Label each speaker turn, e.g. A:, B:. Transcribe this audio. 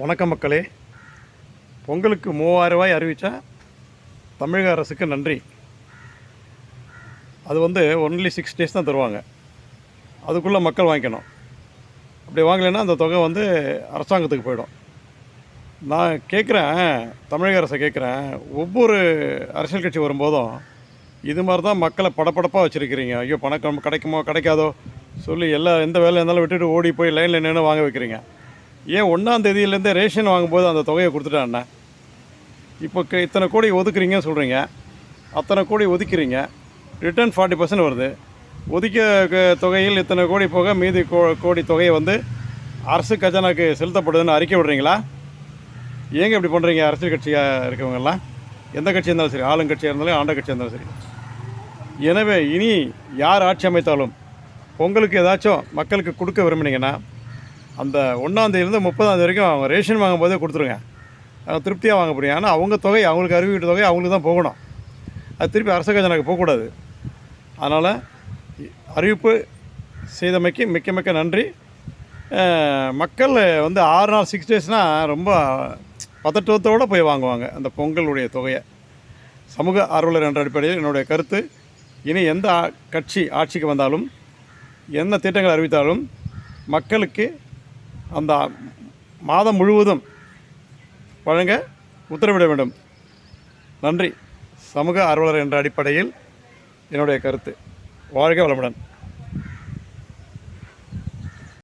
A: வணக்கம் மக்களே. பொங்கலுக்கு 3000 ரூபாய் அறிவித்தா தமிழக அரசுக்கு நன்றி. அது ஒன்லி 6 days தான் தருவாங்க. அதுக்குள்ளே மக்கள் வாங்கிக்கணும். அப்படி வாங்கலைன்னா அந்த தொகை அரசாங்கத்துக்கு போயிடும். நான் கேட்குறேன், தமிழக அரசை கேட்குறேன், ஒவ்வொரு அரசியல் கட்சி வரும்போதும் இது மாதிரி தான் மக்களை படப்படப்பாக வச்சுருக்கிறீங்க. ஐயோ பணம் கிடைக்குமோ கிடைக்காதோ சொல்லி எந்த வேலை இருந்தாலும் விட்டுட்டு ஓடி போய் லைனில் நின்று வாங்க வைக்கிறீங்க. ஏன் 1ஆம் தேதியிலேருந்தே ரேஷன் வாங்கும்போது அந்த தொகையை கொடுத்துட்டாண்ணே? இப்போ இத்தனை கோடி ஒதுக்குறீங்கன்னு சொல்கிறீங்க, அத்தனை கோடி ஒதுக்கிறீங்க, ரிட்டர்ன் 40% வருது. ஒதுக்கிய தொகையில் இத்தனை கோடி போக மீதி கோடி தொகையை அரசு கஜானாக்கு செலுத்தப்படுதுன்னு அறிக்கை விடுறீங்களா? ஏங்க இப்படி பண்ணுறீங்க? அரசியல் கட்சியாக இருக்கவங்கெல்லாம், எந்த கட்சியாக இருந்தாலும் சரி, ஆளுங்கட்சியாக இருந்தாலும் ஆண்ட கட்சியாக இருந்தாலும் சரி. எனவே இனி யார் ஆட்சி அமைத்தாலும் பொங்கலுக்கு ஏதாச்சும் மக்களுக்கு கொடுக்க விரும்புனீங்கன்னா அந்த 1ஆம் தேதியிலேருந்து 30ஆம் தேதி வரைக்கும் அவங்க ரேஷன் வாங்கும்போதே கொடுத்துருங்க. அவங்க திருப்தியாக வாங்க முடியும். ஆனால் அவங்க தொகை, அவங்களுக்கு அறிவிக்கிட்ட தொகை அவங்களுக்கு தான் போகணும். அது திருப்பி அரசு கஜானாக்கு போகக்கூடாது. அதனால் அறிவிப்பு செய்தமைக்கு மிக்க மிக்க நன்றி. மக்கள் 6 நாள் 6 daysனால் ரொம்ப பதட்டத்தோடு போய் வாங்குவாங்க அந்த பொங்கலுடைய தொகையை. சமூக ஆர்வலர் என்ற அடிப்படையில் என்னுடைய கருத்து, இனி எந்த கட்சி ஆட்சிக்கு வந்தாலும் என்ன திட்டங்கள் அறிவித்தாலும் மக்களுக்கு அந்த மாதம் முழுவதும் வழங்க உத்தரவிட வேண்டும். நன்றி. சமூக ஆர்வலர் என்ற அடிப்படையில் என்னுடைய கருத்து. வாழ்க வளமுடன்.